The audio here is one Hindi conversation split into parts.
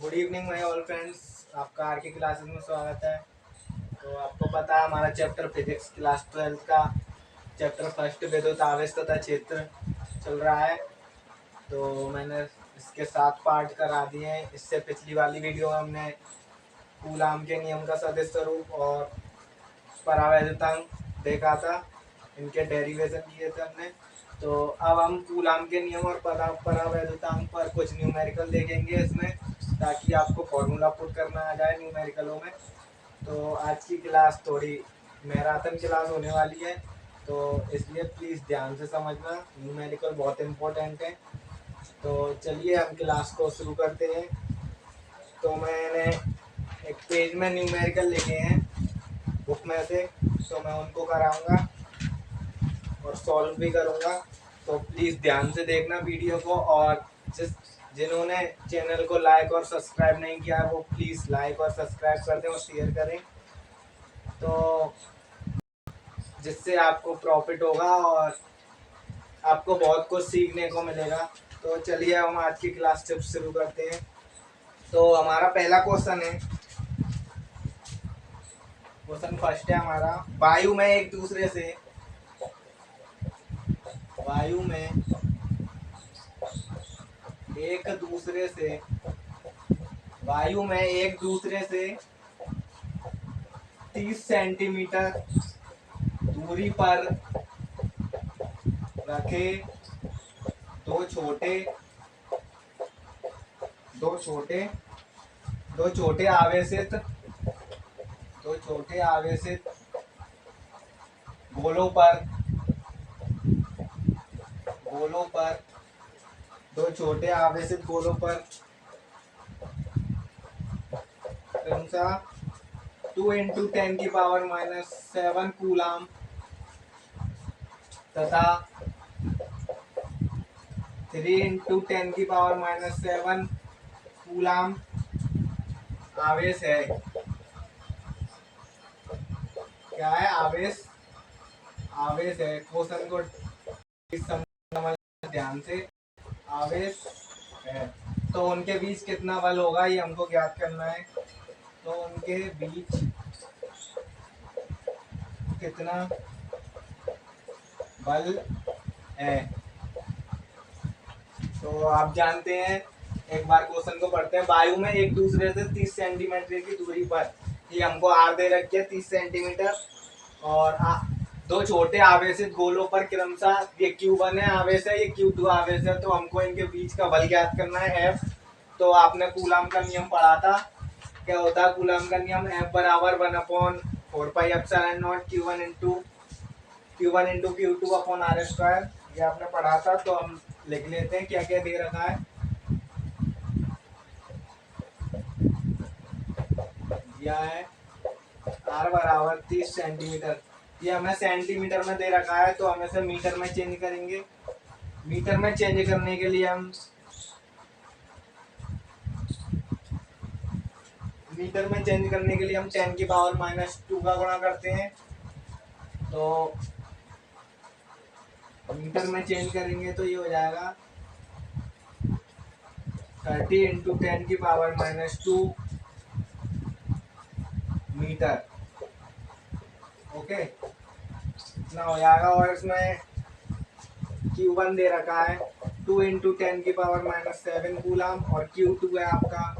Good evening my all friends. आपका आर के क्लासेस में स्वागत है। तो आपको पता है हमारा चैप्टर फिजिक्स क्लास 12 का चैप्टर फर्स्ट विद्युत आवेश तथा क्षेत्र चल रहा है। तो मैंने इसके 7 पार्ट करा दिए हैं। इससे पिछली वाली वीडियो में हमने कूलाम के नियम का सदिश स्वरूप और परावैद्युतांक देखा था, इनके डेरिवेशन किए थे हमने। तो अब हम कूलाम के नियम और परावैद्युतांक पर कुछ न्यूमेरिकल देखेंगे इसमें, ताकि आपको फॉर्मूला पुट करना आ जाए न्यूमेरिकलों में। तो आज की क्लास थोड़ी मैराथन क्लास होने वाली है, तो इसलिए प्लीज़ ध्यान से समझना, न्यूमेरिकल बहुत इम्पोर्टेंट है। तो चलिए हम क्लास को शुरू करते हैं। तो मैंने एक पेज में न्यूमेरिकल लिखे हैं बुक में से, तो मैं उनको कराऊंगा और सॉल्व भी करूंगा। तो प्लीज़ ध्यान से देखना वीडियो को, और जिन्होंने चैनल को लाइक और सब्सक्राइब नहीं किया है वो प्लीज़ लाइक और सब्सक्राइब कर दें और शेयर करें, तो जिससे आपको प्रॉफिट होगा और आपको बहुत कुछ सीखने को मिलेगा। तो चलिए हम आज की क्लास टिप्स शुरू करते हैं। तो हमारा पहला क्वेश्चन है, क्वेश्चन फर्स्ट है हमारा, वायु में एक दूसरे से वायु में एक दूसरे से 30 सेंटीमीटर दूरी पर रखे दो छोटे दो छोटे दो छोटे आवेशित गोलों पर दो छोटे आवेशित गोलों पर क्रमशः 2 × 10⁻⁷ कूलाम तथा 3 × 10⁻⁷ कूलाम आवेश है। क्या है? आवेश है। क्वेश्चन को समझ ध्यान से, आवेश है। तो उनके बीच कितना बल होगा ये हमको ज्ञात करना है। तो उनके बीच कितना बल है, तो आप जानते हैं। एक बार क्वेश्चन को पढ़ते हैं। वायु में एक दूसरे से 30 सेंटीमीटर की दूरी पर, ये हमको आर दे रखी है 30 सेंटीमीटर, और दो छोटे आवेशित गोलों पर क्रमशः, ये Q1 है आवेश है, ये Q2 आवेश है। तो हमको इनके बीच का बल ज्ञात करना है F। तो आपने कूलाम का नियम पढ़ा था, क्या होता है कूलाम का नियम? F बराबर 1/4πε0 Q1 × Q2/r²। ये आपने पढ़ा था। तो हम लिख लेते हैं क्या क्या दे रखा है। दिया है R बराबर 30 सेंटीमीटर, ये हमें सेंटीमीटर में दे रखा है, तो हम इसे मीटर में चेंज करेंगे। मीटर में चेंज करने के लिए हम 10⁻⁻² का गुणा करते हैं। तो मीटर में चेंज करेंगे तो ये हो जाएगा 30 × 10⁻⁻² मीटर। ओके, इतना हो जाएगा। और इसमें Q1 दे रखा है 2 × 10⁻⁷ कूलाम, और Q2 है आपका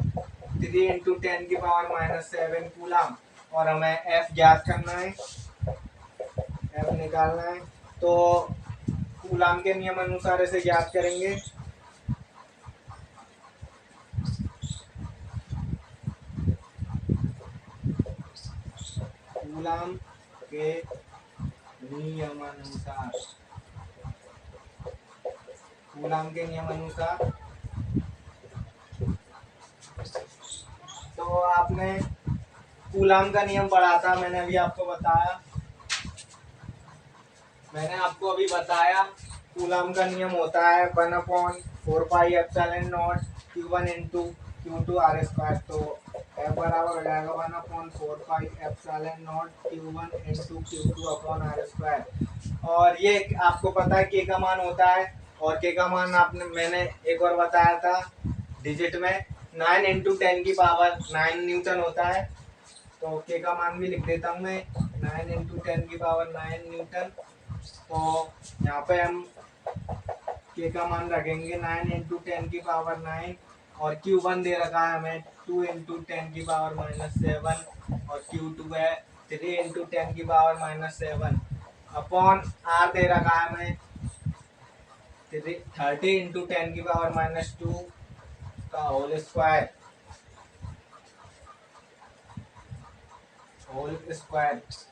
3 × 10⁻⁷ कूलाम, और हमें F ज्ञात करना है, F निकालना है। तो कूलाम के नियम अनुसार इसे ज्ञात करेंगे। कूलाम के नियम अनुसार तो आपने कूलाम का नियम पढ़ा था, मैंने अभी आपको बताया। कूलाम का नियम होता है 1/4πε0 Q1 × Q2r²। तो F बराबर हो जाएगा 1/4πε0 Q1 × Q2/r²। और ये आपको पता है K का मान होता है, और K का मान मैंने एक और बताया था डिजिट में, 9 इंटू 10 की पावर 9 न्यूटन होता है। तो के का मान भी लिख देता हूँ मैं, 9 इंटू 10 की पावर 9 न्यूटन। तो यहाँ पे हम के का मान रखेंगे 9 इंटू 10 की पावर 9, और Q1 दे रखा है हमें 2 इंटू 10 की पावर -7, और Q2 है 3 इंटू 10 की पावर -7 अपॉन R दे रखा है हमें 30 इंटू 10 की पावर -2 का होल स्क्वायर।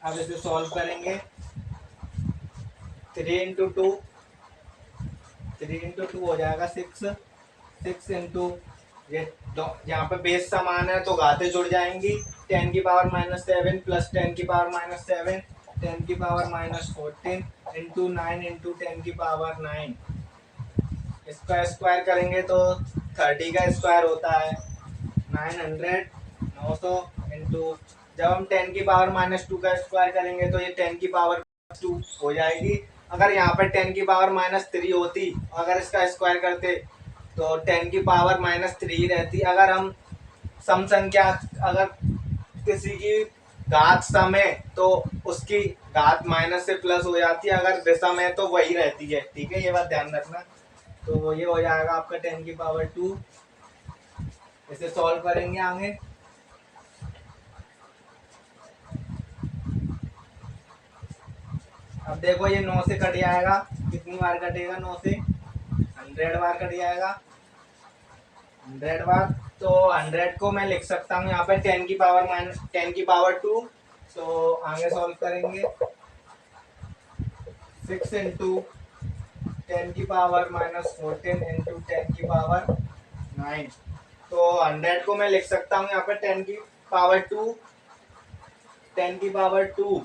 अब इसे सॉल्व करेंगे। 3 इंटू टू 3 इंटू 2 हो जाएगा 6, 6 इंटू ये यहाँ पे बेस समान है तो घाते जुड़ जाएंगी। 10 की पावर -7 प्लस 10 की पावर -7, 10 की पावर -14 इंटू 9 इंटू 10 की पावर 9। इसका स्क्वायर करेंगे तो 30 का स्क्वायर होता है 900, 900 इंटू, जब हम 10 की पावर -2 का स्क्वायर करेंगे तो ये 10 की पावर 2 हो जाएगी। अगर यहाँ पर 10 की पावर -3 होती, अगर इसका स्क्वायर करते तो 10 की पावर -3 रहती। अगर हम सम संख्या, अगर किसी की घात सम है तो उसकी घात माइनस से प्लस हो जाती है, अगर विषम है तो वही रहती है। ठीक है, ये बात ध्यान रखना। तो ये हो जाएगा आपका 10 की पावर 2। इसे सॉल्व करेंगे आगे। अब देखो ये 9 से कट जाएगा, कितनी बार कटेगा? 9 से 100 बार कट जाएगा, 100 बार। तो 100 को मैं लिख सकता हूँ यहाँ पे 10 की पावर -10 की पावर 2। तो आगे सॉल्व करेंगे। 6 इंटू 10 की पावर -14 इंटू 10 की पावर 9। तो 100 को मैं लिख सकता हूँ यहाँ पे 10 की पावर 2, 10 की पावर 2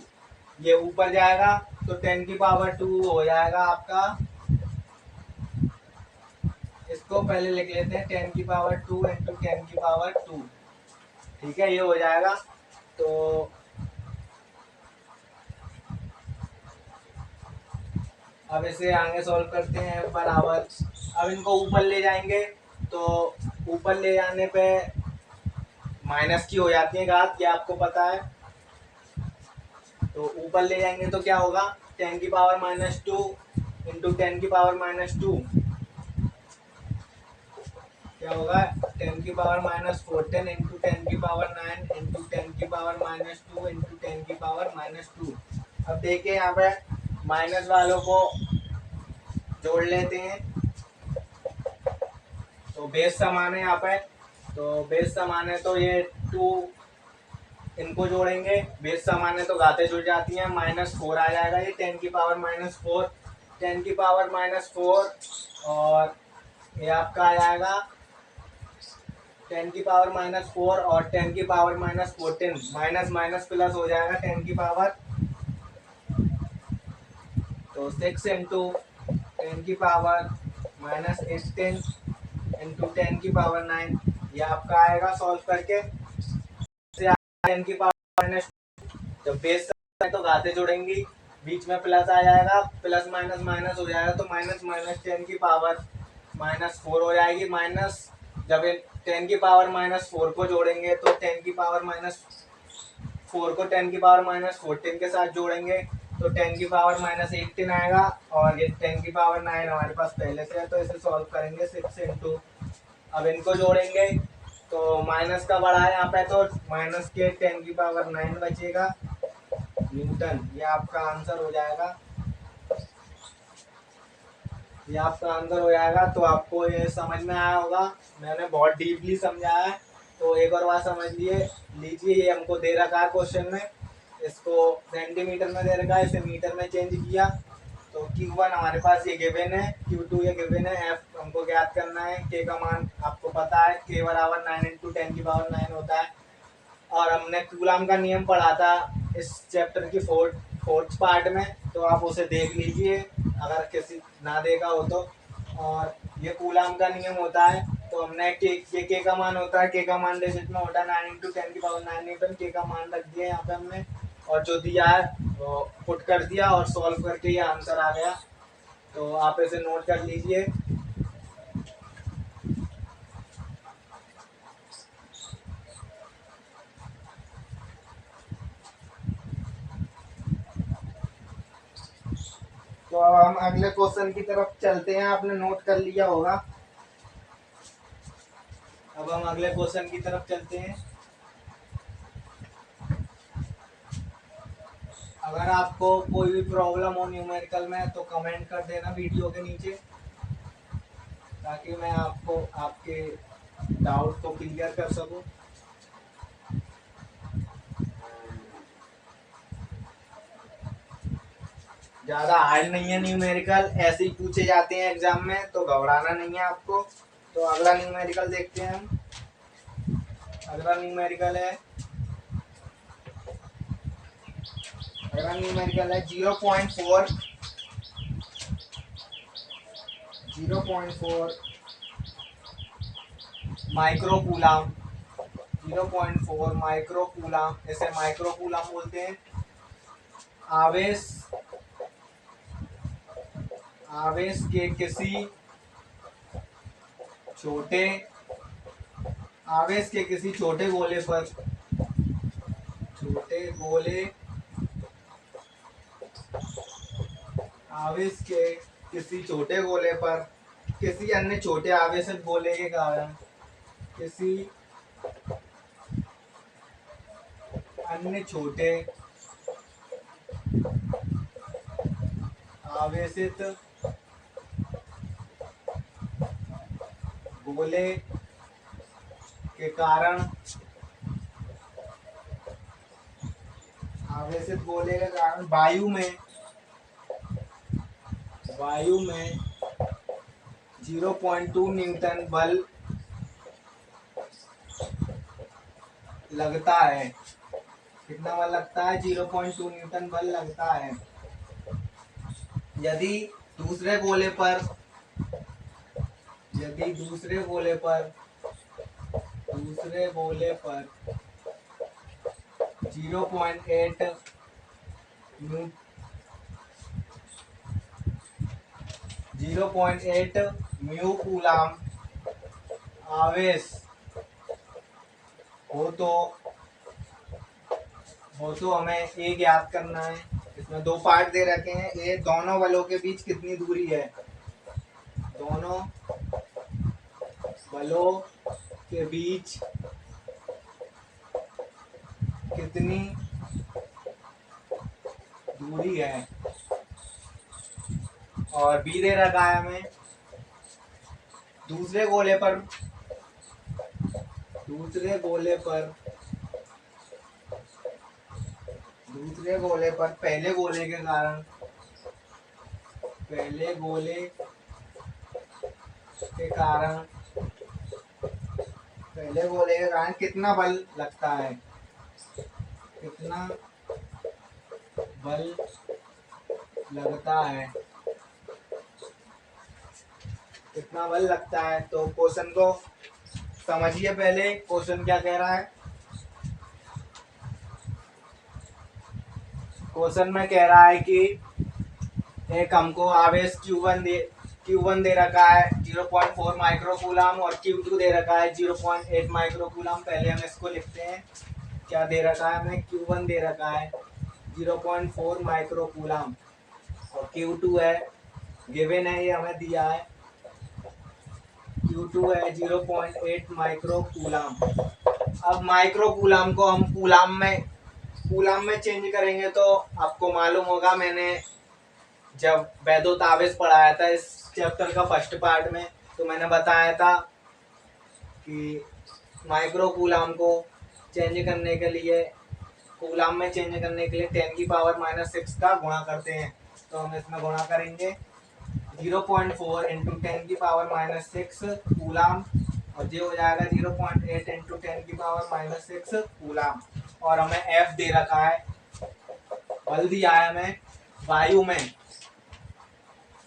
ये ऊपर जाएगा तो 10 की पावर 2 हो जाएगा आपका। इसको पहले लिख लेते हैं 10 की पावर 2 इंटू 10 की पावर 2। ठीक है, ये हो जाएगा। तो अब इसे आगे सॉल्व करते हैं बराबर। अब इनको ऊपर ले जाएंगे तो ऊपर ले जाने पे माइनस की हो जाती है घात, ये आपको पता है। तो ऊपर ले जाएंगे तो क्या होगा? 10 की पावर -2 इंटू 10 की पावर -2 क्या होगा? 10 की पावर -14 इंटू 10 की पावर 9 इंटू 10 की पावर -2 इंटू 10 की पावर -2। अब देखिए यहाँ पे माइनस वालों को जोड़ लेते हैं। तो बेस समान है यहाँ पे, तो बेस समान है तो ये 2 इनको जोड़ेंगे। बेस समान है तो घातें जुड़ जाती हैं, -4 आ जाएगा ये 10 की पावर -4, 10 की पावर -4, और ये आपका आ जाएगा 10 की पावर -4 और 10 की पावर -14, माइनस माइनस प्लस हो जाएगा 10 की पावर। तो 6 इंटू 10 की पावर -18 इंटू 10 की पावर 9, ये आपका आएगा सॉल्व करके। 10 की पावर माइनस, जब बेस है तो घाते जुड़ेंगी, बीच में प्लस आ जाएगा, प्लस माइनस माइनस हो जाएगा तो माइनस माइनस 10 की पावर -4 हो जाएगी। माइनस जब 10 की पावर -4 को जोड़ेंगे तो 10 की पावर -4 को 10 की पावर -14 के साथ जोड़ेंगे तो 10 की पावर -18 आएगा, और ये 10 की पावर 9 हमारे पास पहले से है तो इसे सॉल्व करेंगे 6 इंटू। अब इनको जोड़ेंगे तो माइनस का बड़ा है यहाँ पे, तो माइनस के 10 की पावर 9 बचेगा न्यूटन। ये आपका आंसर हो जाएगा, ये आपका आंसर हो जाएगा। तो आपको ये समझ में आया होगा, मैंने बहुत डीपली समझाया है। तो एक और बात समझ लीजिए, ये हमको दे रखा है क्वेश्चन में, इसको सेंटीमीटर में दे रखा है, इसे मीटर में चेंज किया। तो Q1 हमारे पास ये गिवन है, Q2 ये गिवन है, F हमको ज्ञात करना है। K का मान आपको पता है, K बराबर 9 इंटू 10 की पावर 9 होता है। और हमने कूलाम का नियम पढ़ा था इस चैप्टर की फोर्थ पार्ट में, तो आप उसे देख लीजिए अगर किसी ना देखा हो तो। और ये कूलाम का नियम होता है, तो हमने के का मान होता है, के का मान डिजिट में होता है 9 इंटू 10 की पावर 9 न्यूटन। के का मान रख दिया यहाँ पे हमने, और जो दिया है वो पुट कर दिया, और सॉल्व करके ये आंसर आ गया। तो आप इसे नोट कर लीजिए। अगले क्वेश्चन की तरफ चलते हैं। आपने नोट कर लिया होगा। अब हम अगले क्वेश्चन की तरफ चलते हैं। अगर आपको कोई भी प्रॉब्लम हो न्यूमेरिकल में तो कमेंट कर देना वीडियो के नीचे, ताकि मैं आपको आपके डाउट को क्लियर कर सकूं। ज़्यादा हार्ड नहीं है न्यूमेरिकल, ऐसे ही पूछे जाते हैं एग्जाम में, तो घबराना नहीं है आपको। तो अगला न्यूमेरिकल देखते हैं हम। अगला न्यूमेरिकल है 0.4 माइक्रोकूलम। 0.4 माइक्रोकूलम, इसे माइक्रोकूलम बोलते हैं। आवेश आवेश के किसी छोटे आवेश के किसी छोटे गोले पर आवेश के किसी छोटे गोले पर किसी अन्य छोटे आवेशित गोले के कारण किसी अन्य छोटे आवेशित गोले के कारण वायु में 0.2 न्यूटन बल लगता है। कितना बल लगता है? 0.2 न्यूटन बल लगता है। यदि दूसरे गोले पर 0.8 म्यू कूलम आवेश हो तो हमें ए ज्ञात करना है। इसमें दो पार्ट दे रखे हैं। ए, दोनों बलों के बीच कितनी दूरी है? दोनों बलों के बीच कितनी दूरी है? और बी दे रखा है हमें दूसरे गोले पर पहले गोले के कारण कितना बल लगता है? कितना बल लगता है? तो क्वेश्चन को समझिए। पहले क्वेश्चन क्या कह रहा है। क्वेश्चन में कह रहा है कि एक हमको आवेश Q1 दे रखा है 0.4 माइक्रोकूलम और Q2 दे रखा है 0.8 माइक्रोकूलम। पहले हम इसको लिखते हैं। क्या दे रखा है हमें? Q1 दे रखा है 0.4 माइक्रोकूलम और Q2 है, गिवन है, ये हमें दिया है। Q2 है 0.8 माइक्रोकूलम। अब माइक्रोकूलम को हम कूलम में चेंज करेंगे तो आपको मालूम होगा, मैंने जब वैद्युत आवेश पढ़ाया था इस चैप्टर का फर्स्ट पार्ट में, तो मैंने बताया था कि माइक्रोकूलम को चेंज करने के लिए, कूलम में चेंज करने के लिए 10⁻⁻⁶ का गुणा करते हैं। तो हम इसमें गुणा करेंगे 0.4 इंटू 10⁻⁻⁶ कूलम, और ये हो जाएगा 0.8 इंटू 10⁻⁻⁶ कूलम। और हमें F दे रखा है, बल दिया है हमें वायु में,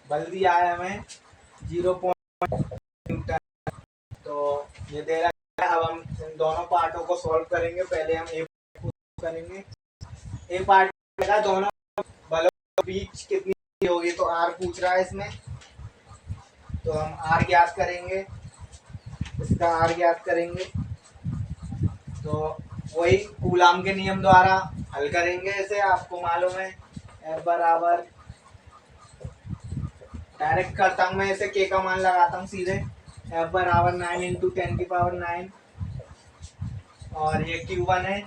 बल दिया है हमें 0.2 न्यूटन। तो ये दे रहा है। अब हम इन दोनों पार्टों को सॉल्व करेंगे। पहले हम ए करेंगे। ए पार्ट का दोनों बलों के बीच कितनी होगी, तो आर पूछ रहा है इसमें, तो हम आर ज्ञात करेंगे। इसका आर ज्ञात करेंगे तो वही कूलम के नियम द्वारा हल करेंगे। इसे आपको मालूम है F बराबर डायरेक्ट करता हूँ मैं, इसे के का मान लगाता हूँ सीधे, एफ बराबर 9 इंटू 10⁻9, और ये Q1 है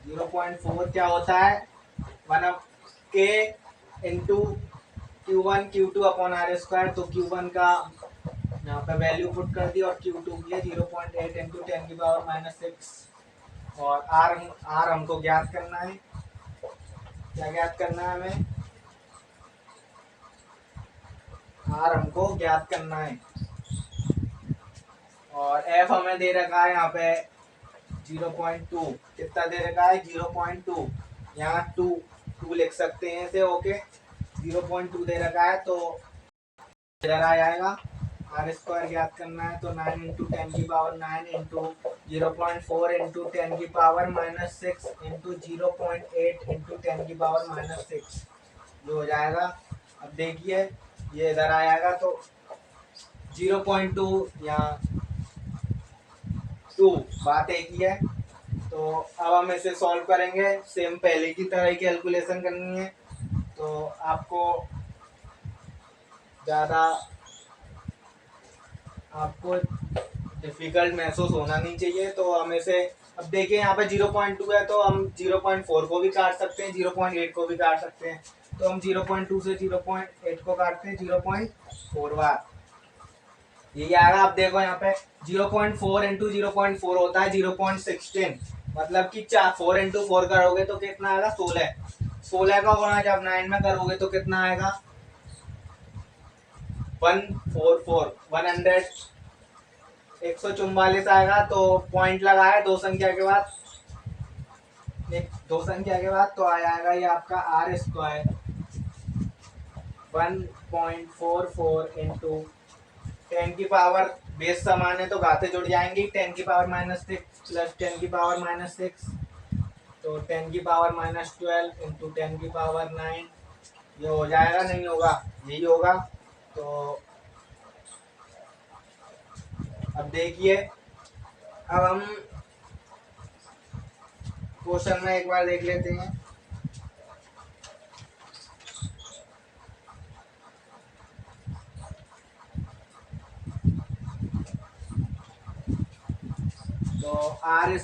0.4, क्या होता है 1 के into Q1 Q2 upon are square. तो Q1 का यहाँ पे वैल्यू पुट कर दी, और Q2 की है 0.8 इंटू 10⁻6, और आर हमको ज्ञात करना है। क्या ज्ञात करना है हमें? आर हमको ज्ञात करना है। और एफ हमें दे रखा है यहाँ पे 0.2, कितना दे रखा है 0.2, यहाँ 2 लिख सकते हैं इसे, ओके 0.2 दे रखा है, तो इधर आ जाएगा। आर स्क्वायर ज्ञात करना है, तो 9 into 10⁻9 into 0.4 into 10⁻6 into 0.8 into 10⁻6, जो हो जाएगा। अब देखिए ये इधर आ जाएगा, तो 0.2 यहाँ 2, बात एक ही है। तो अब हम इसे सॉल्व करेंगे, सेम पहले की तरह ही कैलकुलेशन करनी है, तो आपको ज़्यादा डिफिकल्ट महसूस होना नहीं चाहिए। तो हम इसे, अब देखिए यहाँ पे 0.2 है, तो हम 0.4 को भी काट सकते हैं, 0.8 को भी काट सकते हैं। तो हम 0.2 से 0.8 को काटते हैं 0.4 बार, यही आएगा। अब देखो यहाँ पे 0.4 इंटू 0.4 होता है 0.16, मतलब कि 4 इंटू 4 करोगे तो कितना आएगा 16, 16 का गुणा जब 9 में करोगे तो कितना आएगा 144, 144 आएगा। तो पॉइंट लगाया दो संख्या के बाद, तो आ जाएगा ये आपका आर स्क्वायर 1.44 इंटू 10 की पावर, बेस समान है तो घाते जुड़ जाएंगी, 10⁻6 प्लस 10⁻6, तो 10⁻12 इंटू 10⁻9, ये हो जाएगा, नहीं होगा, यही होगा। तो अब देखिए, अब हम क्वेश्चन में एक बार देख लेते हैं। तो आर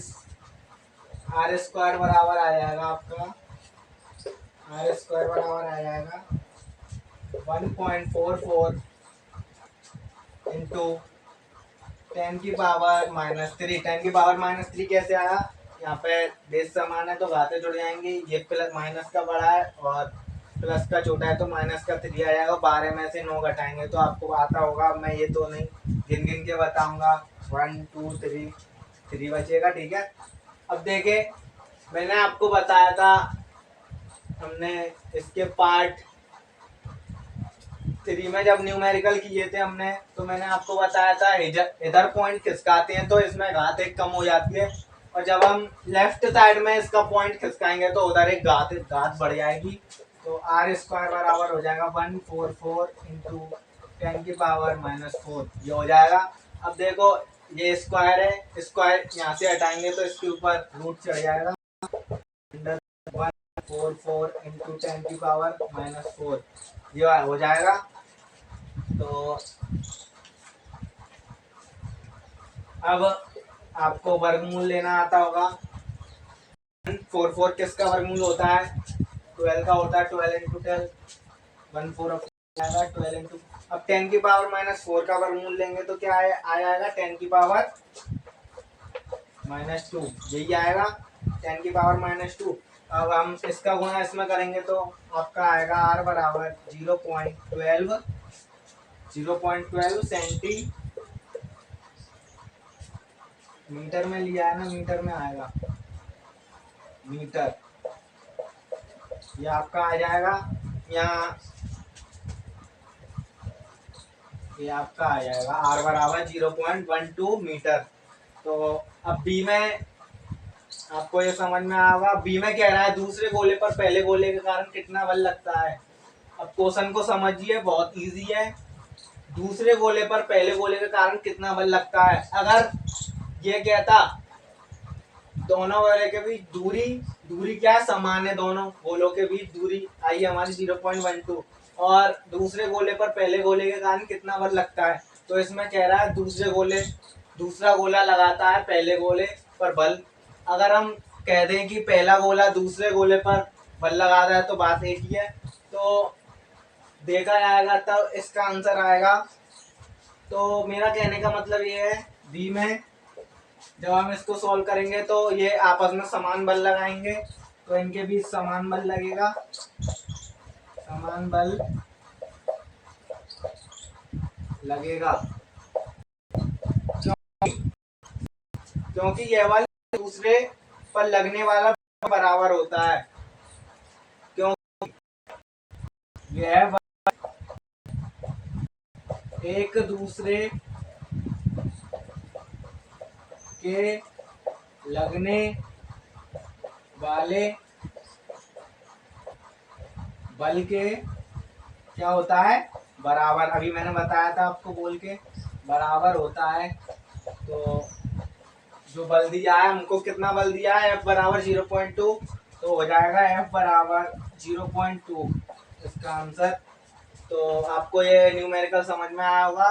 स्क्वायर बराबर आ जाएगा आपका, आर स्क्वायर बराबर आ जाएगा 1.44 इंटू 10⁻3। 10⁻3 कैसे आया, यहाँ पे बेस समान है तो घाते जुड़ जाएंगे, ये प्लस माइनस का बड़ा है और प्लस का छोटा है, तो माइनस का 3 आ जाएगा। 12 में से 9 घटाएंगे तो आपको आता होगा, मैं ये तो नहीं गिन गिन के बताऊंगा, 1 2 3 बचेगा, ठीक है। अब देखे, मैंने आपको बताया था, हमने इसके पार्ट 3 में जब न्यूमेरिकल किए थे हमने, तो मैंने आपको बताया था इधर पॉइंट खिसकाते हैं तो इसमें घात एक कम हो जाती है, और जब हम लेफ्ट साइड में इसका पॉइंट खिसकाएंगे तो उधर एक घात बढ़ जाएगी। तो आर स्क्वायर बराबर हो जाएगा 144 इंटू 10⁻4, ये हो जाएगा। अब देखो ये स्क्वायर है, स्क्वायर यहाँ से हटाएंगे तो इसके ऊपर रूट चढ़ जाएगा, 144 इंटू 10⁻4, ये हो जाएगा। तो अब आपको वर्गमूल लेना आता होगा, 144 किसका वर्गमूल होता है 12 का होता है, 12 इंटू 10 14 आएगा 12 इंटू, अब 10⁻4 का वर्गमूल लेंगे तो क्या आ जाएगा 10⁻2, यही आएगा 10⁻2। अब हम इसका गुणा इसमें करेंगे तो आपका आएगा आर बराबर 0.12 सेंटीमीटर में लिया है ना, मीटर में आएगा, मीटर, ये आपका आ जाएगा यहाँ, ये आपका आ जाएगा आर बराबर 0.12 मीटर। तो अब बी में आपको ये समझ में आएगा, बी में कह रहा है दूसरे गोले पर पहले गोले के कारण कितना बल लगता है। अब क्वेश्चन को समझिए, बहुत इजी है, दूसरे गोले पर पहले गोले के कारण कितना बल लगता है। अगर ये कहता दोनों गोले के बीच दूरी क्या समान है, दोनों गोलों के बीच दूरी आई हमारी 0.12, और दूसरे गोले पर पहले गोले के कारण कितना बल लगता है। तो इसमें कह रहा है दूसरा गोला लगाता है पहले गोले पर बल। अगर हम कह दें कि पहला गोला दूसरे गोले पर बल लगाता है तो बात एक ही है। तो देखा जाएगा तब इसका आंसर आएगा। तो मेरा कहने का मतलब ये है, बी में जब हम इसको सॉल्व करेंगे तो ये आपस में समान बल लगाएंगे, तो इनके बीच समान बल लगेगा, समान बल लगेगा। क्योंकि यह वाला दूसरे पर लगने वाला बराबर होता है। क्यों यह एक दूसरे के लगने वाले बल के क्या होता है, बराबर। अभी मैंने बताया था आपको बोल के, बराबर होता है। तो जो बल दिया है हमको, कितना बल दिया है, F बराबर 0.2, तो हो जाएगा F बराबर 0.2 इसका आंसर। तो आपको ये न्यूमेरिकल समझ में आया होगा,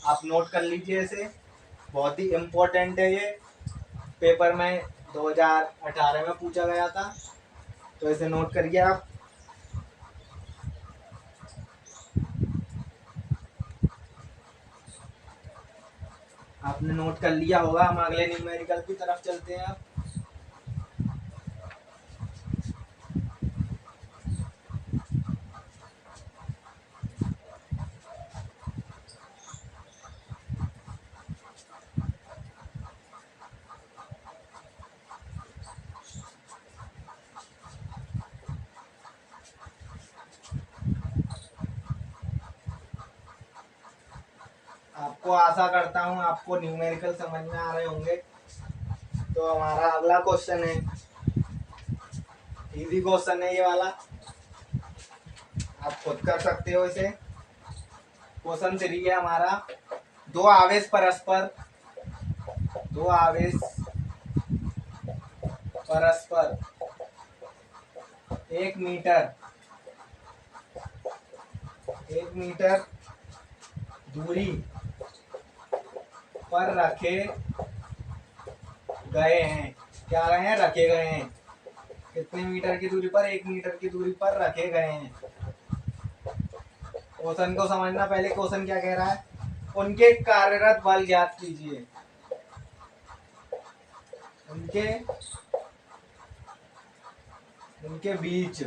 आप नोट कर लीजिए इसे, बहुत ही इम्पोर्टेंट है ये, पेपर में 2018 में पूछा गया था, तो इसे नोट करिए आप। आपने नोट कर लिया होगा, हम अगले न्यूमेरिकल की तरफ चलते हैं अब। आपको आशा करता हूँ आपको न्यूमेरिकल समझ में आ रहे होंगे। तो हमारा अगला क्वेश्चन है, इजी क्वेश्चन है ये वाला, आप खुद कर सकते हो इसे। क्वेश्चन 3 है हमारा, दो आवेश परस्पर 1 मीटर दूरी पर रखे गए हैं। क्या गए हैं, रखे गए हैं। कितने मीटर की दूरी पर, 1 मीटर की दूरी पर रखे गए हैं। क्वेश्चन को समझना, पहले क्वेश्चन क्या कह रहा है, उनके कार्यरत बल ज्ञात कीजिए। उनके उनके बीच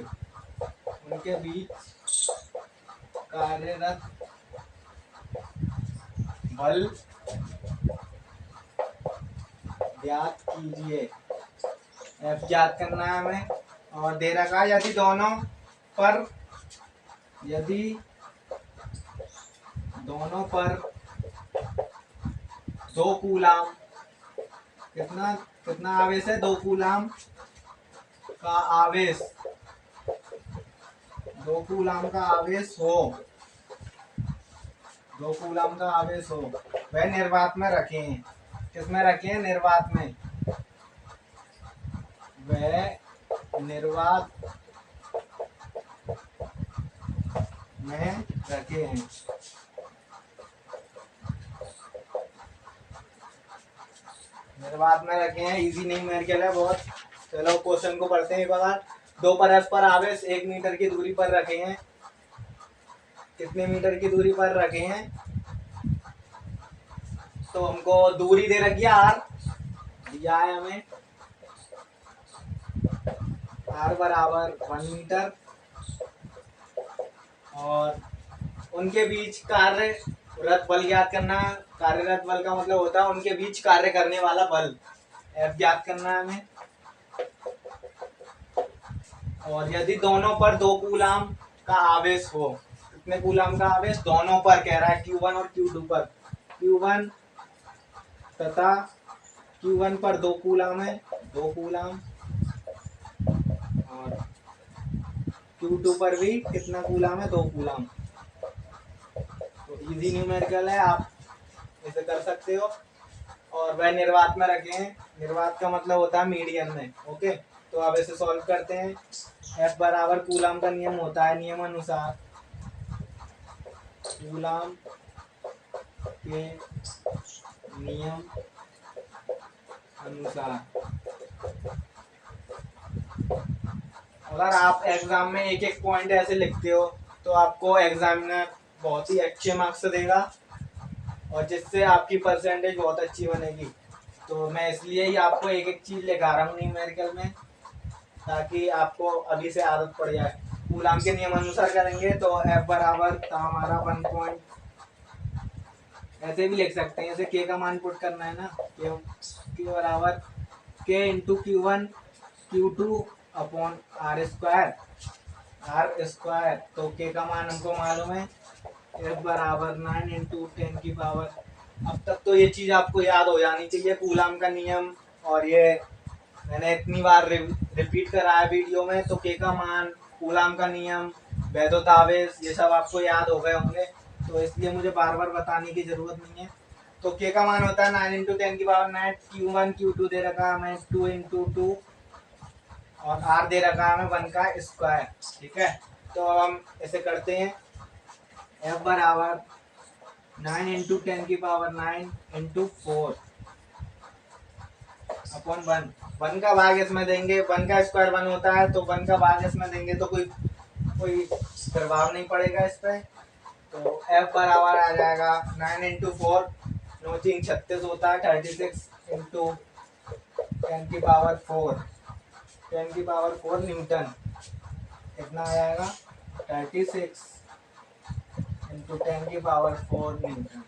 कार्यरत बल ज्ञात कीजिए। एफ ज्ञात करना है हमें, और दे रखा है यदि दोनों पर 2 कूलाम, कितना कितना आवेश है, 2 कूलाम का आवेश, 2 कूलाम का आवेश हो, 2 कूलाम का आवेश हो, वह निर्वात में रखे हैं। किसमें रखे हैं, निर्वात में। वह निर्वात में रखे हैं। निर्वात में रखे हैं, इजी नहीं मेरे के लिए बहुत। चलो क्वेश्चन को पढ़ते हैं एक बार। दो परस्पर आवेश 1 मीटर की दूरी पर रखे हैं। कितने मीटर की दूरी पर रखे हैं, तो हमको दूरी दे रखी है आर, दिया है हमें आर बराबर 1 मीटर, और उनके बीच कार्यरत बल ज्ञात करना है। कार्यरत बल का मतलब होता है उनके बीच कार्य करने वाला बल, एफ ज्ञात करना है हमें। और यदि दोनों पर 2 कूलाम का आवेश हो, कितने कूलाम का आवेश, दोनों पर कह रहा है, Q1 और Q2 पर। Q1 तथा Q1 पर 2 कूलाम है, 2 कूलाम, और Q2 पर भी कितना कूलाम है, 2 कूलाम। तो इजी न्यूमेरिकल है, आप इसे कर सकते हो। और वह निर्वात में रखे हैं, निर्वात का मतलब होता है मीडियम में। ओके, तो अब इसे सॉल्व करते हैं। एफ बराबर कूलाम का नियम होता है, नियम अनुसार कूलाम के नियम अनुसार। अगर आप एग्जाम में एक एक पॉइंट ऐसे लिखते हो तो आपको एग्जामिनर बहुत ही अच्छे मार्क्स देगा और जिससे आपकी परसेंटेज बहुत अच्छी बनेगी। तो मैं इसलिए ही आपको एक एक चीज़ लिखा रहा हूँ न्यूमेरिकल में, ताकि आपको अभी से आदत पड़ जाए। कूलाम के नियम अनुसार करेंगे तो F बराबर था हमारा 1 पॉइंट, ऐसे भी लिख सकते हैं, जैसे के का मान पुट करना है ना, के बराबर के into Q1 Q2 upon are square. तो के का मान हमको मालूम है F बराबर 9 इंटू 10 की पावर। अब तक तो ये चीज़ आपको याद हो जानी चाहिए, कूलाम का नियम, और ये मैंने इतनी बार रिपीट कराया वीडियो में, तो के का मान, कूलाम का नियम, वैद्युत आवेश, ये सब आपको याद हो गए होंगे, तो इसलिए मुझे बार बार बताने की जरूरत नहीं है। तो के का मान होता है 9 इंटू 10 की पावर 9, Q1 Q2 दे रखा है हमें 2 इंटू 2, और आर दे रखा है हमें 1 का स्क्वायर। ठीक है, तो अब हम ऐसे करते हैं, F बराबर 9 इंटू 10 की पावर 9 इंटू 4 अपॉन 1। 1 का भाग इसमें देंगे, 1 का स्क्वायर 1 होता है, तो 1 का भाग इसमें देंगे तो कोई प्रभाव नहीं पड़ेगा इस पर। तो F बराबर आ जाएगा 9 इंटू 4, 9 3 36 होता है, 36 इंटू 10 की पावर 4, 10 की पावर 4 न्यूटन। कितना आ जाएगा 36 इंटू 10 की पावर 4 न्यूटन।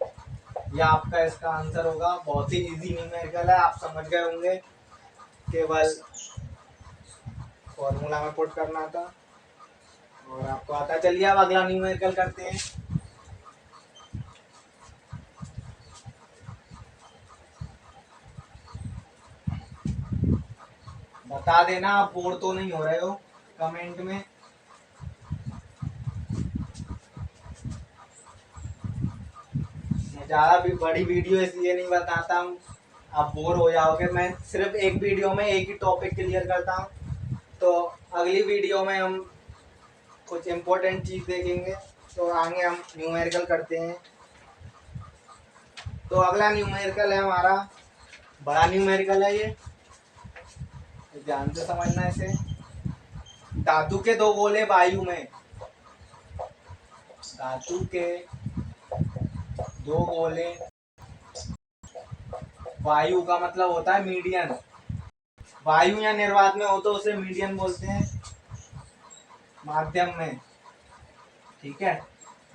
यह आपका इसका आंसर होगा। बहुत ही इजी न्यूमेरिकल है, आप समझ गए होंगे, केवल फॉर्मूला में पुट करना था और आपको आता। चलिए अब अगला न्यूमेरिकल करते हैं। बता देना आप बोर तो नहीं हो रहे हो कमेंट में। ज़्यादा भी बड़ी वीडियो इसलिए नहीं बताता हूँ, आप बोर हो जाओगे। मैं सिर्फ एक वीडियो में एक ही टॉपिक क्लियर करता हूँ, तो अगली वीडियो में हम कुछ इम्पोर्टेंट चीज़ देखेंगे। तो आगे हम न्यूमेरिकल करते हैं। तो अगला न्यूमेरिकल है हमारा, बड़ा न्यूमेरिकल है ये, तो ध्यान से समझना इसे। धातु के दो गोले वायु में, धातु के दो गोले, वायु का मतलब होता है मीडियन, वायु या निर्वात में हो तो उसे मीडियन बोलते हैं, माध्यम में। ठीक है,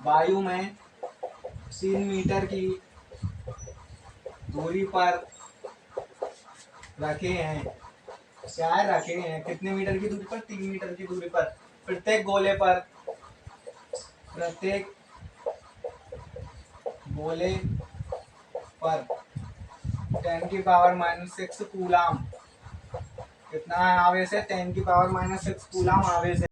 वायु में 3 मीटर की दूरी पर रखे हैं। क्या है, रखे हैं कितने मीटर की दूरी पर, 3 मीटर की दूरी पर। प्रत्येक गोले पर, प्रत्येक गोले पर 10 की पावर -6 कूलाम। कितना आवेश है, 10 की पावर -6 कूलाम आवेश है,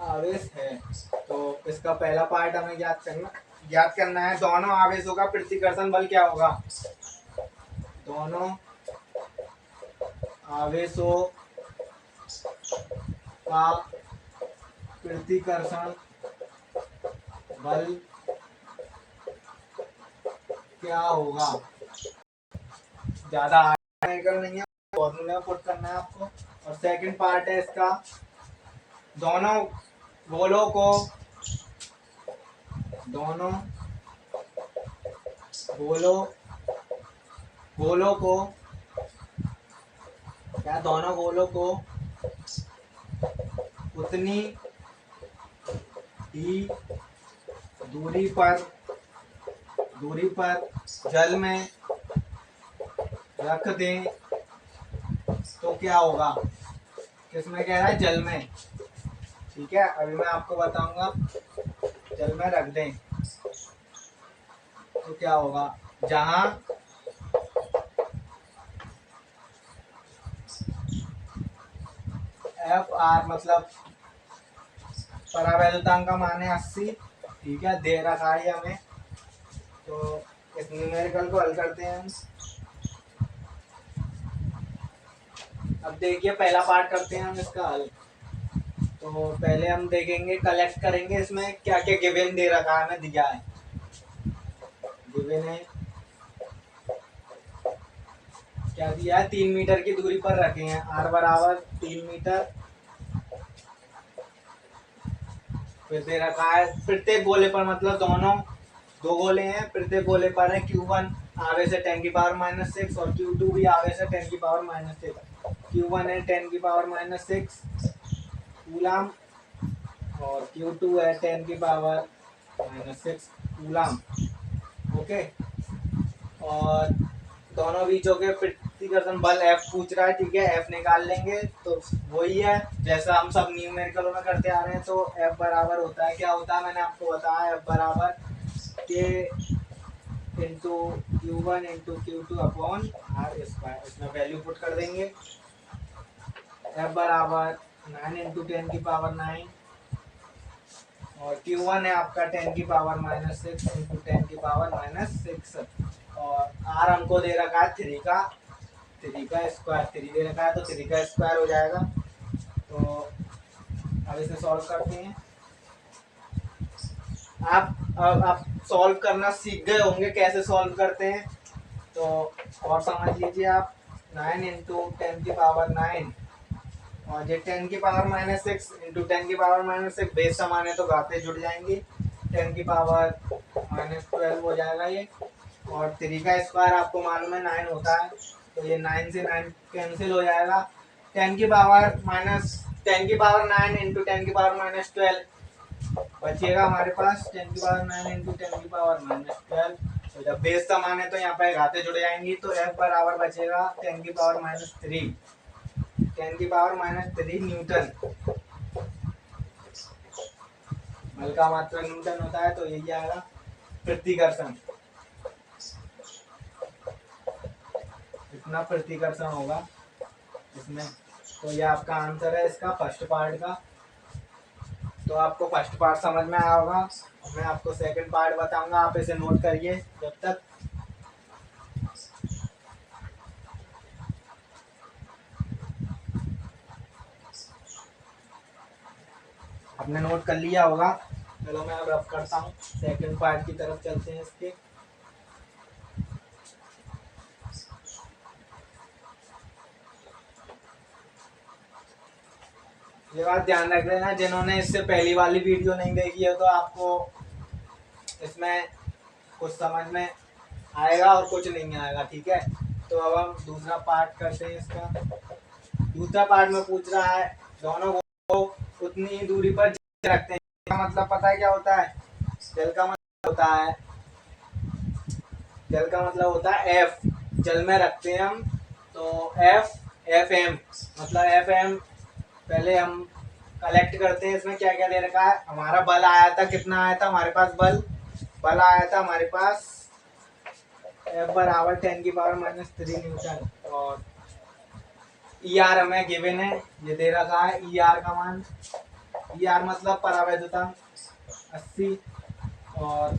आवेश है। तो इसका पहला पार्ट हमें ज्ञात करना है, दोनों आवेशों का प्रतिकर्षण बल क्या होगा। दोनों आवेशों का प्रतिकर्षण बल क्या होगा। ज्यादा नहीं है, फॉर्मूला पुट करना है आपको। और सेकंड पार्ट है इसका, दोनों गोलों को, दोनों गोलों को क्या, दोनों गोलों को उतनी ही दूरी पर जल में रख दें तो क्या होगा। किसमें कह रहा है, जल में। ठीक है, अभी मैं आपको बताऊंगा, जल में रख दें तो क्या होगा। जहां Fr मतलब परावैद्युतांक का मान है 80। ठीक है, दे रखा है हमें, तो इस न्यूमेरिकल को हल करते हैं हम। अब देखिए पहला पार्ट करते हैं हम इसका हल। तो पहले हम देखेंगे, कलेक्ट करेंगे इसमें क्या क्या गिवन दे रखा है, हमें दिया है। गिवन है क्या दिया है, 3 मीटर की दूरी पर रखे हैं, r बराबर 3 मीटर। फिर दे रखा है प्रत्येक गोले पर, मतलब दोनों दो गोले हैं, प्रत्येक गोले पर है Q1 आगे से 10⁻⁻6 और Q2 भी आगे से 10⁻⁻6। Q1 है 10⁻⁻6 कूलाम और Q2 है 10⁻⁻6 कूलाम। ओके, और दोनों बीचों के प्रतिकर्षण बल F पूछ रहा है, ठीक है, F निकाल लेंगे। तो वही है जैसा हम सब न्यूमेरिकलों में करते आ रहे हैं। तो F बराबर होता है, क्या होता है मैंने आपको बताया, F बराबर K into Q1 into Q2 upon R²। इसमें वैल्यू पुट कर देंगे। F बराबर 9 × 10⁻⁹ और Q1 है आपका 10⁻⁻6 इंटू 10⁻⁻6 और R हमको दे रखा है 3 का स्क्वायर, 3 दे रखा है तो 3 का स्क्वायर हो जाएगा। तो अब इसे सॉल्व करते हैं। आप सॉल्व करना सीख गए होंगे कैसे सॉल्व करते हैं, तो और समझ लीजिए आप। 9 इंटू 10⁻⁹ और ये 10⁻⁻6 इंटू 10⁻⁻6 बेस समान है तो घातें जुड़ जाएंगी, 10⁻⁻12 हो जाएगा ये। और 3 का स्क्वायर आपको मालूम है 9 होता है, तो ये 9 से 9 कैंसिल हो जाएगा। 10⁻9 इंटू 10⁻12 बचिएगा हमारे पास 10⁻9 इंटू 10⁻12। तो जब बेस समान है तो यहाँ पे घातें जुड़ जाएंगी, तो F बराबर बचेगा 10⁻3 न्यूटन। बल का मात्रक न्यूटन होता है, तो यही आएगा प्रतिकर्षण। इतना प्रतिकर्षण होगा इसमें। तो ये आपका आंसर है इसका फर्स्ट पार्ट का। तो आपको फर्स्ट पार्ट समझ में आया होगा, मैं आपको सेकंड पार्ट बताऊंगा, आप इसे नोट करिए जब तक। आपने नोट कर लिया होगा। चलो मैं अब रफ करता हूँ, सेकंड पार्ट की तरफ चलते हैं इसके। ये बात ध्यान रख लेना, जिन्होंने इससे पहली वाली वीडियो नहीं देखी है तो आपको इसमें कुछ समझ में आएगा और कुछ नहीं आएगा, ठीक है। तो अब हम दूसरा पार्ट करते हैं इसका। दूसरा पार्ट में पूछ रहा है दोनों को उतनी ही दूरी पर रखते हैं। इसका मतलब पता है क्या होता है, जल का मतलब होता है एफ, जल में रखते हैं हम। तो एफ एम मतलब एफ एम। पहले हम कलेक्ट करते हैं इसमें क्या क्या दे रखा है। हमारा बल आया था, कितना आया था हमारे पास बल आया था हमारे पास F बराबर 10⁻³ न्यूटन। और ई आर हमें गिवन है, ये दे रखा है ई आर का मान। ई आर मतलब परावैद्युतांक 80। और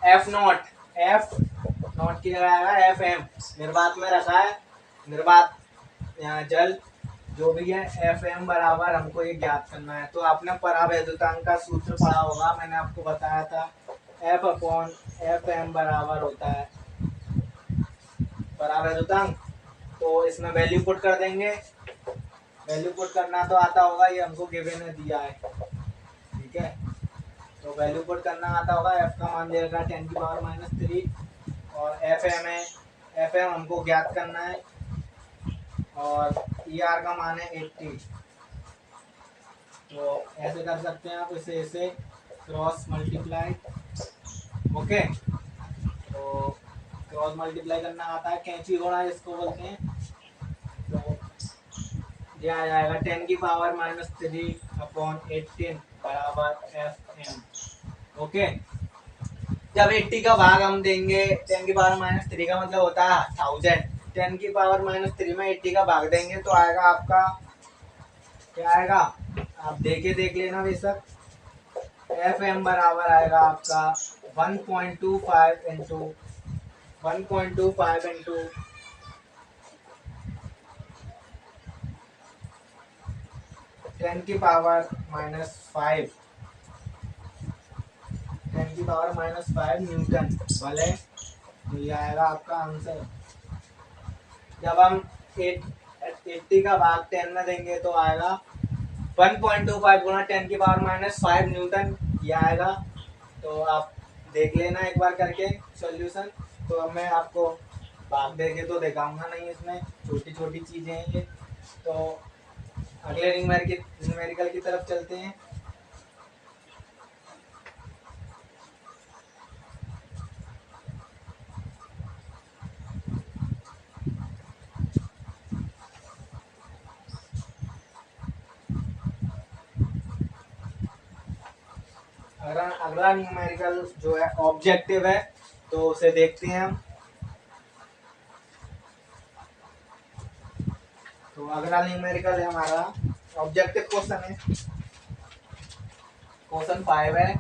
एफ नॉट की जगह आएगा एफ एम। निर्वात में रखा है, निर्वात यहाँ जल जो भी है, एफ एम बराबर हमको ये ज्ञात करना है। तो आपने परावैद्युतांक का सूत्र पढ़ा होगा, मैंने आपको बताया था एफ अपॉन एफ एम बराबर होता है परावैद्युतांक। तो इसमें वैल्यू पुट कर देंगे। वैल्यू पुट करना तो आता होगा, ये हमको गिवन है दिया है, ठीक है। तो वैल्यू पुट करना आता होगा। एफ का मान दे रखा है 10⁻³ और एफ एम है, एफ एम हमको ज्ञात करना है और ई आर का मान है 80। तो ऐसे कर सकते हैं आप, इसे क्रॉस मल्टीप्लाई। ओके, तो क्रॉस मल्टीप्लाई करना आता है, कैंची घोड़ा इसको बोलते हैं। तो ये आ जाएगा 10⁻³ अपॉन 18 बराबर एफ एम। ओके, जब 80 का भाग हम देंगे, 10⁻³ का मतलब होता है 1000। 10⁻³ में 80 का भाग देंगे तो आएगा आपका, क्या आएगा आप देख लेना बेशक। एफ एम बराबर आएगा आपका 1.25 इंटू 10⁻⁵, 10⁻⁵ न्यूटन भले। तो ये आएगा आपका आंसर। जब हम 80 का भाग 10 में देंगे तो आएगा 1.25 गुना 10⁻⁵ न्यूटन, ये आएगा। तो आप देख लेना एक बार करके सॉल्यूशन। तो अब मैं आपको भाग देके तो दिखाऊंगा नहीं, इसमें छोटी छोटी चीजें हैं ये। तो अगले न्यूमेरिकल की तरफ चलते हैं। अगला न्यूमेरिकल जो है ऑब्जेक्टिव है, तो उसे देखते हैं हम। तो अगला न्यूमेरिकल है हमारा ऑब्जेक्टिव क्वेश्चन है, क्वेश्चन 5 है।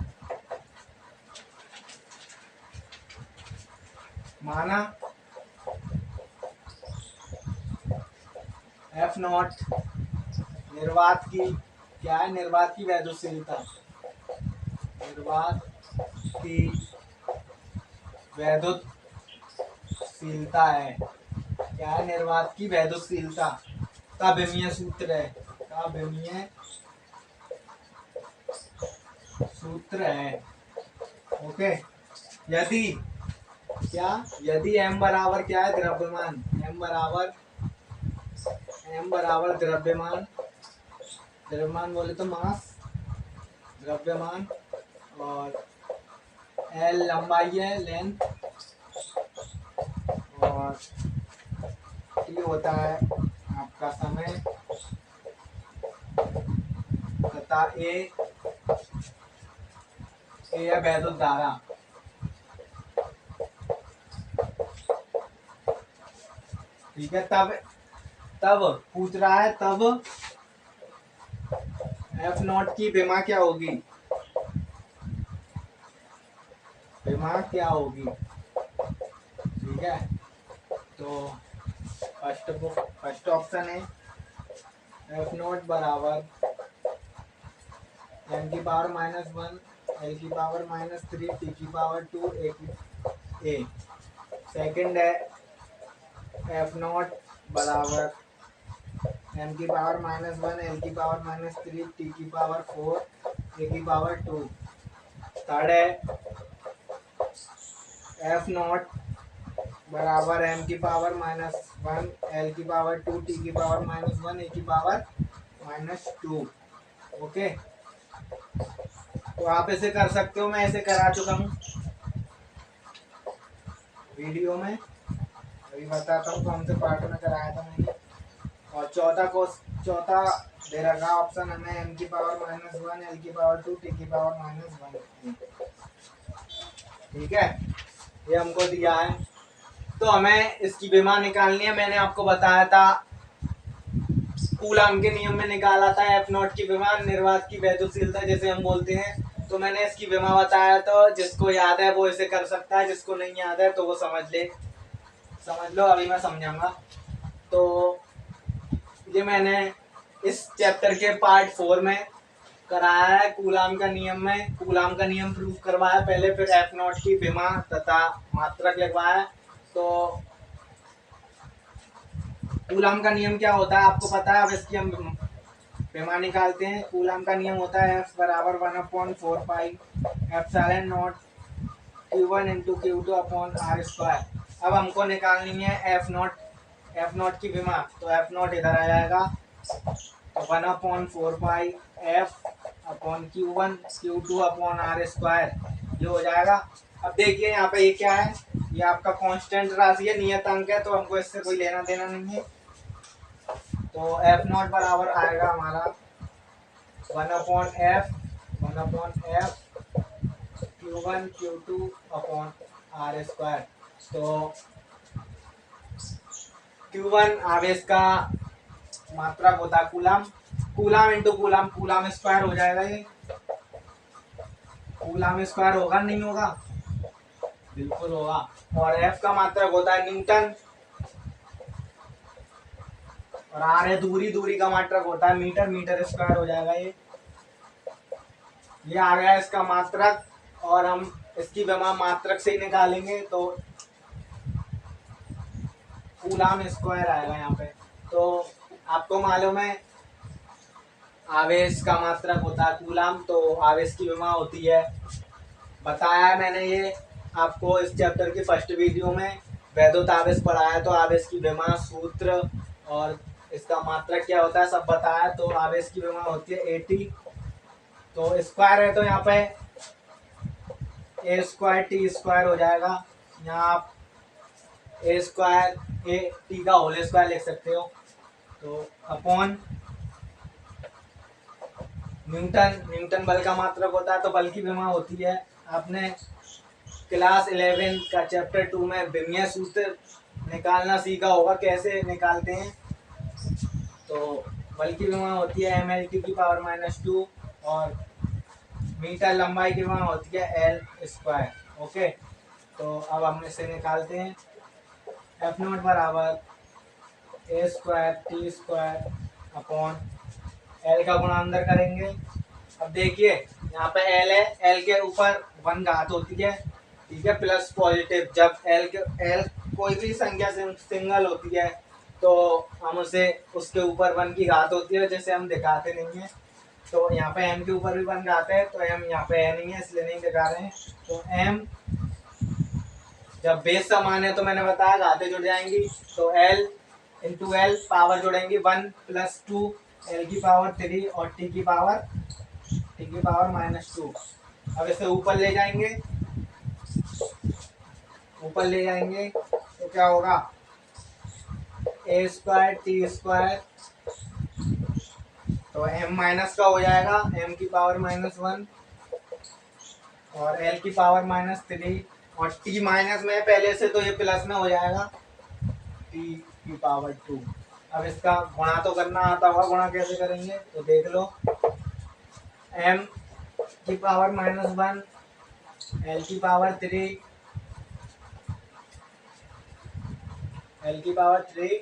माना F0 निर्वात की क्या है, निर्वात की वैद्युतशीलता, निर्वात की वैद्युतशीलता है। क्या है, निर्वात की वैद्युतशीलता का विमीय सूत्र है, का विमीय सूत्र है। ओके, यदि क्या, यदि m बराबर क्या है, द्रव्यमान, m बराबर द्रव्यमान, द्रव्यमान बोले तो मास, द्रव्यमान, और l लंबाई है, लेंथ, और t होता है आपका समय, तथा a है वैद्युत धारा। ठीक है, तब पूछ रहा है, तब F0 की विमा क्या होगी, विमा क्या होगी। ठीक है, तो फर्स्ट ऑप्शन है F0 बराबर m⁻⁻1 l⁻⁻3 t⁻2 a। Second है F0 बराबर m⁻⁻1 l⁻⁻3 t⁻4 a⁻2। Third है F0 बराबर m⁻⁻1 l⁻2 t⁻1 a⁻2। Okay, तो आप ऐसे कर सकते हो, मैं ऐसे करा चुका हूँ वीडियो में, अभी बताता हूँ कौन से पार्ट में कराया था मैंने। और चौथा दे रखा ऑप्शन हमें m⁻⁻1 l⁻2 t⁻1। ठीक है, ये हमको दिया है। तो हमें इसकी विमा निकालनी है। मैंने आपको बताया था, कूलाम के नियम में निकाला था F0 की विमा, निर्वात की वैद्युतशीलता जैसे हम बोलते हैं। तो मैंने इसकी विमा बताया, तो जिसको याद है वो इसे कर सकता है, जिसको नहीं याद है तो वो समझ लो। अभी मैं समझाऊंगा। तो ये मैंने इस चैप्टर के पार्ट 4 में कराया है, कूलाम का नियम में, कूलाम का नियम प्रूव करवाया पहले, फिर F0 की विमा तथा मात्रक लिखवाया। तो कूलाम का नियम क्या होता है आपको पता है, अब इसकी हम विमा निकालते हैं। कूलाम का नियम होता है F बराबर 1/4 pi epsilon not Q1 × Q2 upon r²। अब हमको निकालनी है F0 की विमा। तो F0 इधर आ जाएगा, तो 1/4 पाई F upon Q1 Q2 upon r², ये हो जाएगा। अब देखिए यहाँ पे ये क्या है, ये आपका कांस्टेंट राशि है, नियत अंक है, तो हमको इससे कोई लेना देना नहीं है। तो F0 बराबर आएगा हमारा 1/f Q1 Q2 upon r²। तो Q1 आवेश का मात्रक होता है coulomb, coulomb into coulomb, coulomb square हो जाएगा। ये कूलाम स्क्वायर होगा नहीं होगा, बिल्कुल होगा। और F का मात्रक होता है न्यूटन, और आर है दूरी, दूरी का मात्रक होता है मीटर, मीटर स्क्वायर हो जाएगा ये आ गया इसका मात्रक। और हम इसकी विमा मात्रक से ही निकालेंगे तो कूलाम स्क्वायर आएगा यहाँ पे। तो आपको मालूम है आवेश का मात्रक होता है कूलाम, तो आवेश की विमा होती है, बताया है मैंने ये आपको इस चैप्टर की फर्स्ट वीडियो में। वैद्युत आवेश पढ़ाया तो आवेश की विमा सूत्र और इसका मात्रक क्या होता है सब बताया। तो आवेश की विमा होती है एटी, तो स्क्वायर है तो यहाँ पे ए स्क्वायर टी स्क्वायर हो जाएगा। यहाँ आप ए स्क्वायर ए टी का होल स्क्वायर लिख सकते हो। तो अपॉन न्यूटन, न्यूटन बल का मात्रक होता है तो बल की विमा होती है। आपने क्लास 11 का चैप्टर 2 में विमीय सूत्र निकालना सीखा होगा, कैसे निकालते हैं। तो बल की विमा होती है एम एल टी की पावर -2 और मीटर लंबाई की विमा होती है एल स्क्वायर। ओके, तो अब हम इसे निकालते हैं। एफ नॉट बराबर A square T square upon L का गुणा अंदर करेंगे। अब देखिए यहाँ पे एल है, एल के ऊपर 1 घात होती है, ठीक है, प्लस पॉजिटिव। जब एल कोई भी संख्या सिंगल होती है तो हम उसे उसके ऊपर 1 की घात होती है, जैसे हम दिखाते नहीं है। तो यहाँ पे m के ऊपर भी 1 घात है तो m यहाँ पे है नहीं है इसलिए नहीं दिखा रहे हैं। तो m जब बेस समान है तो मैंने बताया घातें जुड़ जाएंगी, तो l इंटू एल पावर जुड़ेंगी 1 + 2 l की पावर 3 और t की पावर -2। अब इसे ऊपर ले जाएंगे, ऊपर ले जाएंगे तो क्या होगा ए स्क्वायर टी स्क्वायर, तो m माइनस का हो जाएगा m की पावर -1 और l की पावर -3 और t माइनस में पहले से तो ये प्लस में हो जाएगा t की पावर 2। अब इसका गुणा तो करना आता होगा, गुणा कैसे करेंगे तो देख लो। m की पावर -1 l की पावर 3 l की पावर 3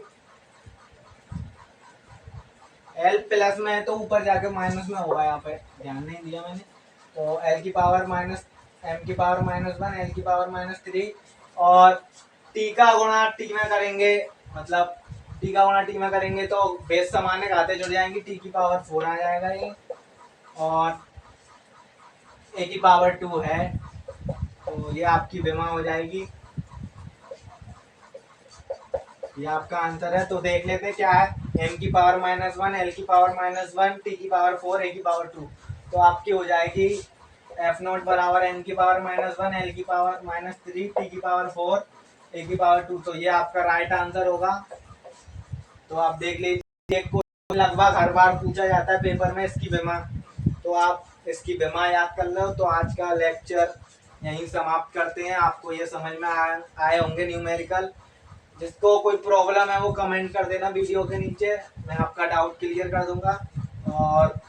l प्लस में है तो ऊपर जाके माइनस में होगा, यहाँ पे ध्यान नहीं दिया मैंने। तो l की पावर m की पावर -1 l की पावर -3 और t का गुणा t में करेंगे, मतलब t का गुणा t में करेंगे तो बेस समान है घातें जुड़ जाएंगी, t की पावर 4 आ जाएगा ये और a की पावर 2 है, तो ये आपकी विमा हो जाएगी, ये आपका आंसर है। तो देख लेते हैं क्या है, m की पावर -1 l की पावर -1 t की पावर 4 a की पावर 2, तो आपकी हो जाएगी एफ नॉट बराबर m की पावर -1 l की पावर -3 t की पावर 4 a की पावर 2। तो ये आपका राइट आंसर होगा। तो आप देख लीजिए, लगभग हर बार पूछा जाता है पेपर में इसकी विमा, तो आप इसकी विमा याद कर लो। तो आज का लेक्चर यहीं समाप्त करते हैं। आपको ये समझ में आए होंगे न्यूमेरिकल। जिसको कोई प्रॉब्लम है वो कमेंट कर देना वीडियो के नीचे, मैं आपका डाउट क्लियर कर दूंगा। और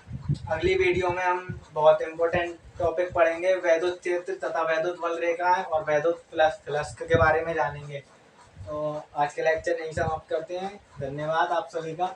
अगली वीडियो में हम बहुत इंपॉर्टेंट टॉपिक पढ़ेंगे, वैद्युत क्षेत्र तथा वैद्युत बल रेखा और वैद्युत फ्लक्स के बारे में जानेंगे। तो आज के लेक्चर यहीं समाप्त करते हैं। धन्यवाद आप सभी का।